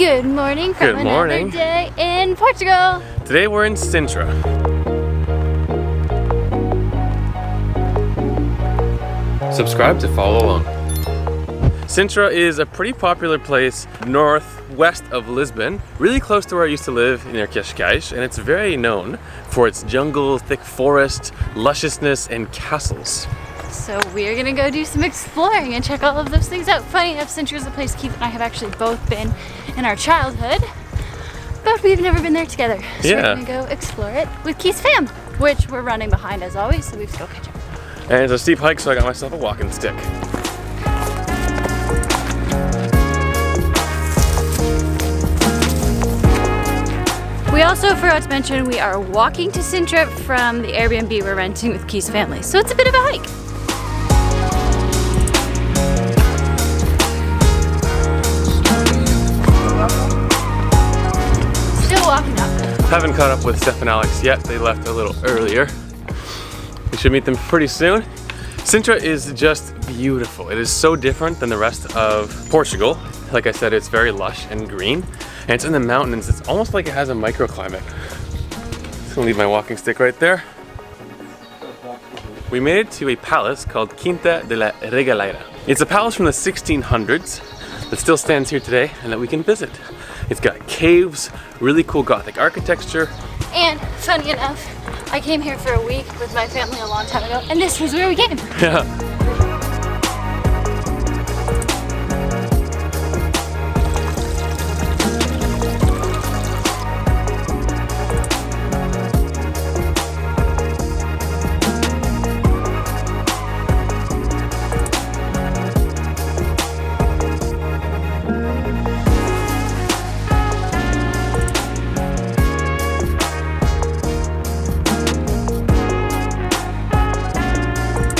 Good morning from another day in Portugal. Today we're in Sintra. Subscribe to follow along. Sintra is a pretty popular place northwest of Lisbon, really close to where I used to live near Cascais, and it's very known for its jungle, thick forest, lusciousness, and castles. So we're gonna go do some exploring and check all of those things out. Funny enough, Sintra is a place Keith and I have actually both been in our childhood, but we've never been there together. So we're gonna go explore it with Keith's fam, which we're running behind as always, so we have to go catch up. And it's a steep hike, so I got myself a walking stick. We also forgot to mention we are walking to Sintra from the Airbnb we're renting with Keith's family, so it's a bit of a hike. Still walking up. Haven't caught up with Steph and Alex yet. They left a little earlier. We should meet them pretty soon. Sintra is just beautiful. It is so different than the rest of Portugal. Like I said, it's very lush and green, and it's in the mountains. It's almost like it has a microclimate. Just gonna leave my walking stick right there. We made it to a palace called Quinta da Regaleira. It's a palace from the 1600s that still stands here today and that we can visit. It's got caves, really cool Gothic architecture. And funny enough, I came here for a week with my family a long time ago, and this was where we came. Yeah.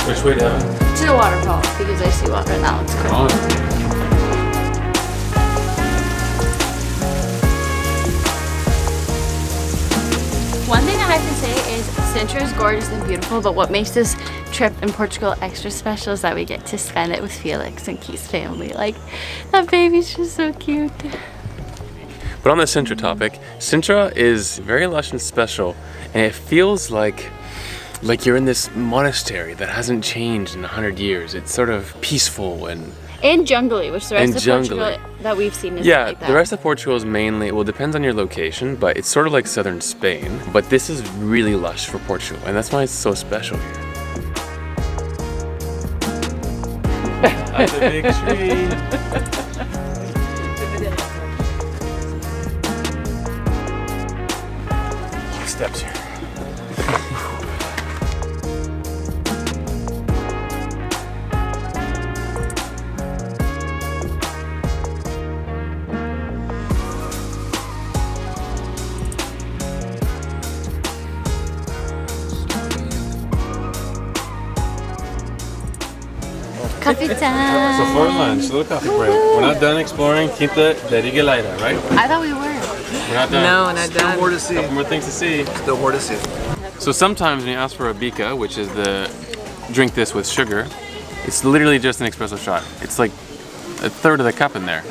Which way down? To the waterfall, because I see water and that looks cool. Oh. One thing I have to say is Sintra is gorgeous and beautiful, but what makes this trip in Portugal extra special is that we get to spend it with Felix and Keith's family. Like, that baby's just so cute. But on the Sintra topic, Sintra is very lush and special, and it feels like you're in this monastery that hasn't changed in 100 years. It's sort of peaceful and jungly, which the rest of Portugal that we've seen is like that. The rest of Portugal is mainly, well, it depends on your location, but it's sort of like southern Spain. But this is really lush for Portugal, and that's why it's so special here. That's a big tree. Steps here. Coffee time. So for lunch, a little coffee break. We're not done exploring Quinta da Regaleira, right? I thought we were. We're not done. No, not done. Still more to see. Couple more things to see. Still more to see. So sometimes when you ask for a bica, which is drink this with sugar, it's literally just an espresso shot. It's like a third of the cup in there.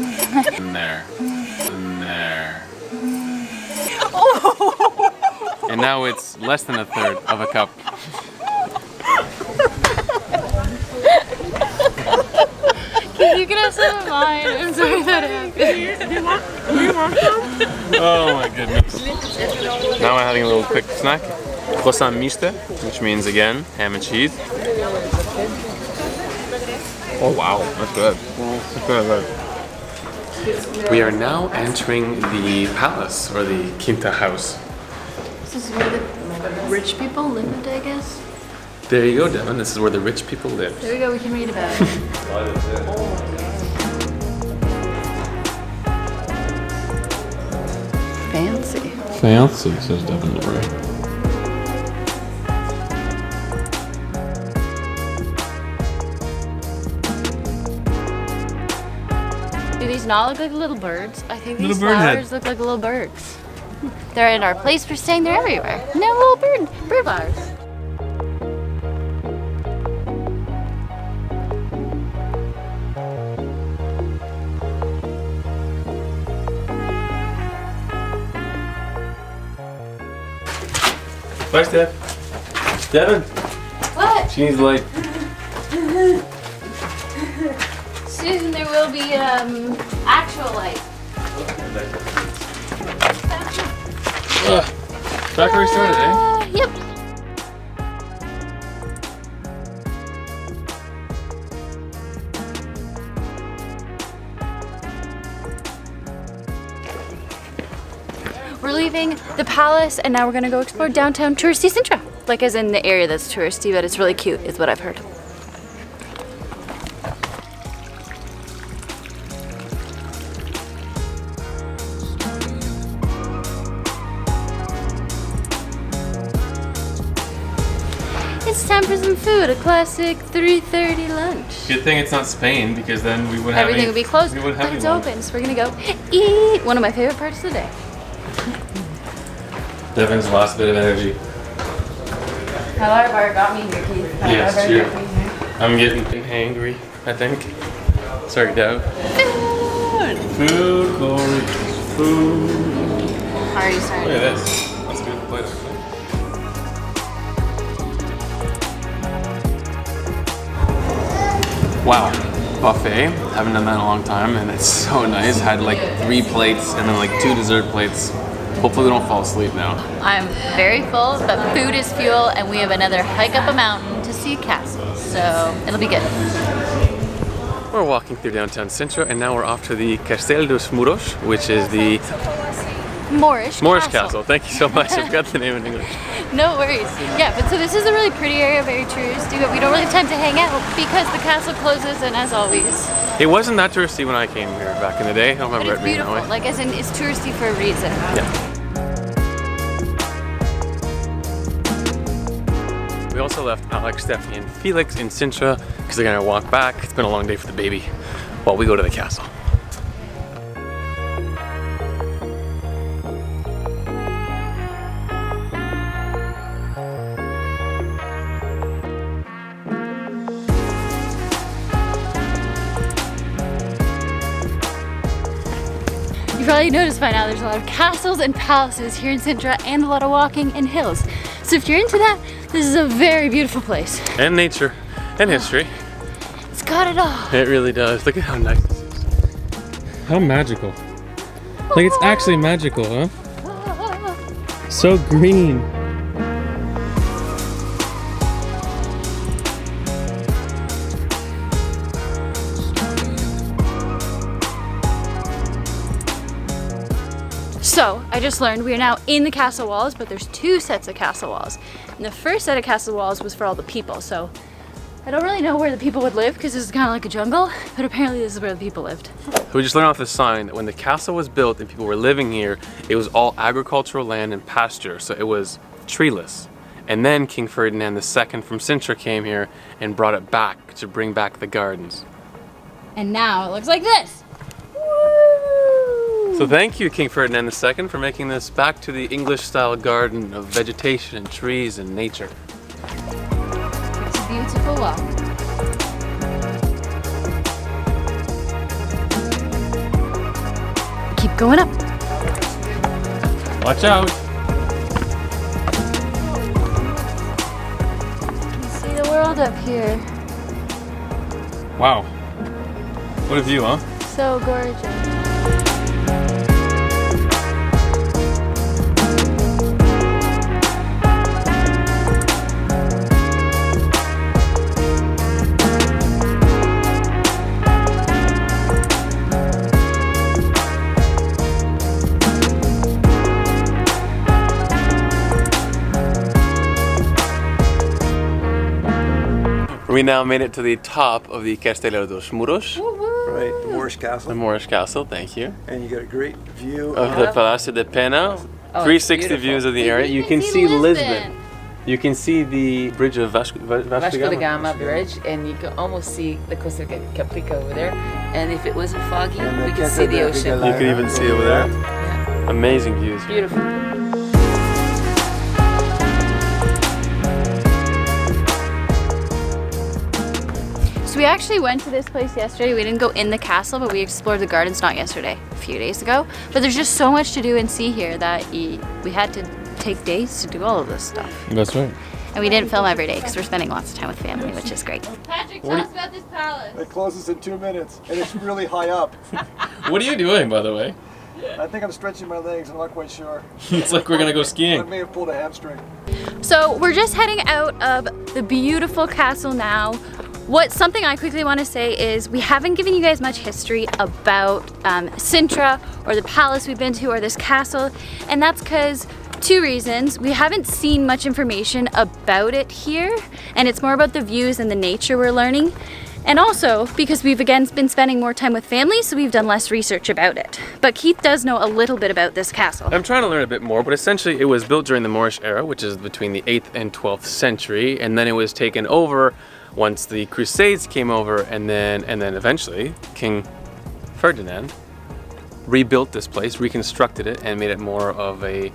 In there. In there. And now it's less than a third of a cup. You can have some of mine. I'm sorry that happened. Do you want some? Oh my goodness. Now I'm having a little quick snack. Croissant miste, which means again, ham and cheese. Oh wow, that's good. That's good. We are now entering the palace, or the Quinta house. This is where the rich people lived, I guess. There you go, Devin. This is where the rich people live. There we go, we can read about it. Fancy. Fancy, says Devin LeBray. Do these not look like little birds? I think these Little bird head. flowers look like little birds. They're in our place for staying, they're everywhere. No little bird flowers. Bye, Steph. Devin. What? She needs light. Soon there will be actual light. Back where we started, eh? Yep. We're leaving the palace and now we're gonna go explore downtown touristy Sintra. Like as in the area that's touristy, but it's really cute is what I've heard. It's time for some food, a classic 3:30 lunch. Good thing it's not Spain because then we wouldn't have Everything would be closed, we wouldn't have but it's any lunch. open, so we're gonna go eat. One of my favorite parts of the day. Devin's lost a bit of energy. My water bar got me here, Keith. Yes, true. I'm getting hangry, I think. Sorry, Dev. Food, Corey. Food. Already Look started. at this. That's a good plate, actually. Wow, buffet. Haven't done that in a long time, and it's so nice. Had like 3 plates and then like 2 dessert plates. Hopefully we don't fall asleep now. I'm very full, but food is fuel, and we have another hike up a mountain to see a castle, so it'll be good. We're walking through downtown Sintra, and now we're off to the Castelo dos Mouros, which is the Moorish Castle. Thank you so much. I forgot the name in English. No worries. Yeah, but so this is a really pretty area, very touristy, but we don't really have time to hang out because the castle closes, and as always. It wasn't that touristy when I came here back in the day. I don't But remember it's it being that beautiful, way. like as in it's touristy for a reason. Yeah. We also left Alex, Stephanie, and Felix in Sintra because they're gonna walk back. It's been a long day for the baby while we go to the castle. You probably noticed by now there's a lot of castles and palaces here in Sintra and a lot of walking and hills. So if you're into that, this is a very beautiful place. And nature, and history. It's got it all. It really does. Look at how nice this is. How magical. Like it's actually magical, huh? So green. So, I just learned we are now in the castle walls, but there's 2 sets of castle walls. And the first set of castle walls was for all the people, so I don't really know where the people would live because this is kind of like a jungle, but apparently this is where the people lived. We just learned off the sign that when the castle was built and people were living here, it was all agricultural land and pasture, so it was treeless. And then King Ferdinand II from Sintra came here and brought it back to bring back the gardens. And now it looks like this. So thank you, King Ferdinand II, for making this back to the English-style garden of vegetation and trees and nature. It's a beautiful walk. Keep going up. Watch out! You can see the world up here. Wow. What a view, huh? So gorgeous. We now made it to the top of the Castelo dos Mouros. Right, the Moorish The Castle. Moorish Castle, thank you. And you got a great view Of the Palacio de Pena. 360 beautiful. views of the area. You can see Lisbon. You can see the bridge of Vasco Vasco da Gama Bridge, and you can almost see the Costa Caprica over there. And if it wasn't foggy, And the we could Quinta see the da ocean. Regaleira. You can even see over there. Yeah. Amazing views. Beautiful. So we actually went to this place yesterday. We didn't go in the castle, but we explored the gardens, not yesterday, a few days ago. But there's just so much to do and see here that we had to take days to do all of this stuff. That's right. And we didn't film every day because we're spending lots of time with family, which is great. Patrick, tell us about this palace. It closes in 2 minutes, and it's really high up. What are you doing, by the way? I think I'm stretching my legs. I'm not quite sure. It's like we're gonna go I skiing. may have pulled a hamstring. So we're just heading out of the beautiful castle now. Something I quickly want to say is we haven't given you guys much history about Sintra or the palace we've been to or this castle, and that's because 2 reasons. We haven't seen much information about it here, and it's more about the views and the nature we're learning. And also because we've again been spending more time with family, so we've done less research about it. But Keith does know a little bit about this castle. I'm trying to learn a bit more, but essentially it was built during the Moorish era, which is between the 8th and 12th century, and then it was taken over once the Crusades came over, and then eventually King Ferdinand rebuilt this place, reconstructed it, and made it more of a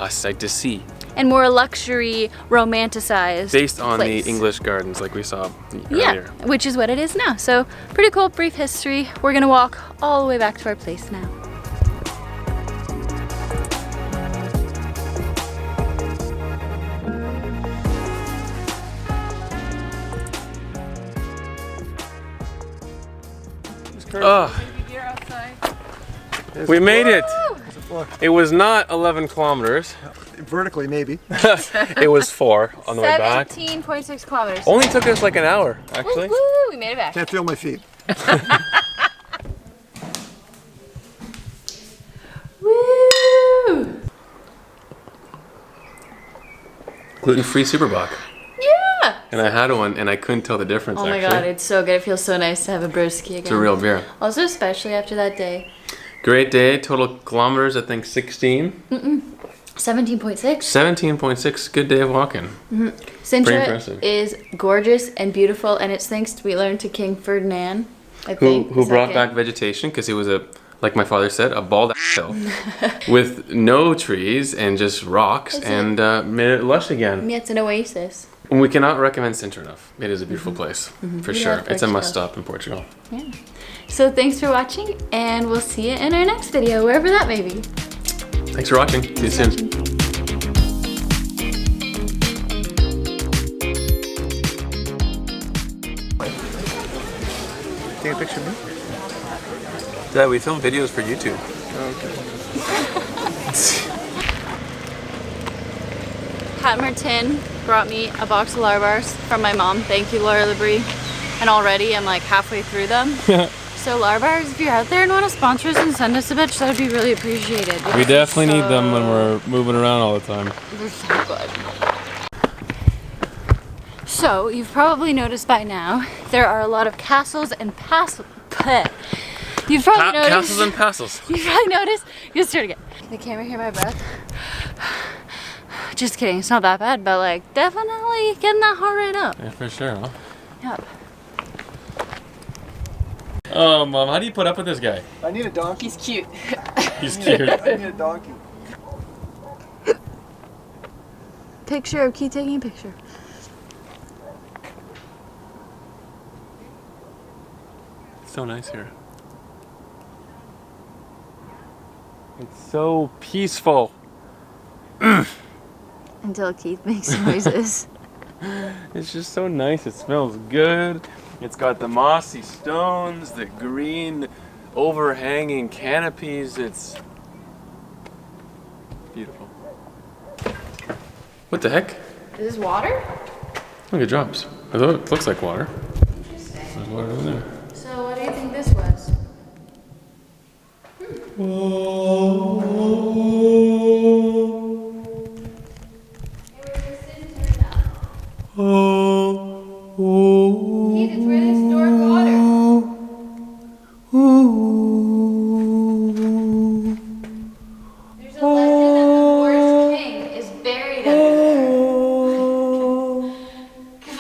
sight to see. And more luxury, romanticized Based on place. the English gardens like we saw Yeah, earlier. which is what it is now. So pretty cool, brief history. We're gonna walk all the way back to our place now. Oh, we made it. Look, It was not 11 kilometers. vertically maybe. It was 4 on the way back. 17.6 kilometers. Only took us like an hour, actually. Woo, we made it back. Can't feel my feet. Woo! Gluten-free Superbock. Yeah! And I had one and I couldn't tell the difference, Oh my actually. god, it's so good. It feels so nice to have a broski again. It's a real beer. Also, especially after that day. Great day. Total kilometers, I think 16. 17.6. 17.6. Good day of walking. Pretty Sintra impressive. is gorgeous and beautiful, and it's thanks we learned to King Ferdinand, I think. Who Is that brought good? back vegetation because he was like my father said, a bald hill with no trees and just rocks, That's and made it lush again. Yeah, it's an oasis. And we cannot recommend Sintra enough. It is a beautiful place, for We sure. love It's a Portugal. must stop in Portugal. Yeah. So thanks for watching, and we'll see you in our next video, wherever that may be. Thanks for watching. See you soon. Take a picture of me? Dad, we film videos for YouTube. Pat Martin brought me a box of Larbars from my mom. Thank you, Laura Labrie. And already I'm like halfway through them. So Larbars, if you're out there and want to sponsor us and send us a bitch, that would be really appreciated. We definitely need them when we're moving around all the time. They're so good. So, you've probably noticed by now, there are a lot of castles and You've probably noticed. Castles and castles. You've probably noticed. Let's do it again. The camera hear my breath. Just kidding, it's not that bad, but like definitely getting that heart rate up. Yeah, for sure, huh? Yep. Oh, Mom, how do you put up with this guy? I need a donkey. He's cute. He's cute. I need a donkey. Picture of Keith taking a picture. So nice here. It's so peaceful. Until Keith makes noises. It's just so nice. It smells good. It's got the mossy stones, the green overhanging canopies. It's beautiful. What the heck? Is this water? Look, it drops. Although it looks like water. There's water over there. So what do you think this was? Keith, it's where they store water. There's a legend that the Moorish king is buried under there. Come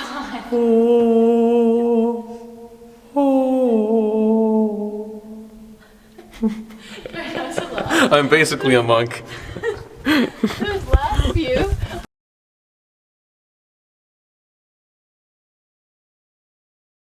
on. I'm basically a monk. That was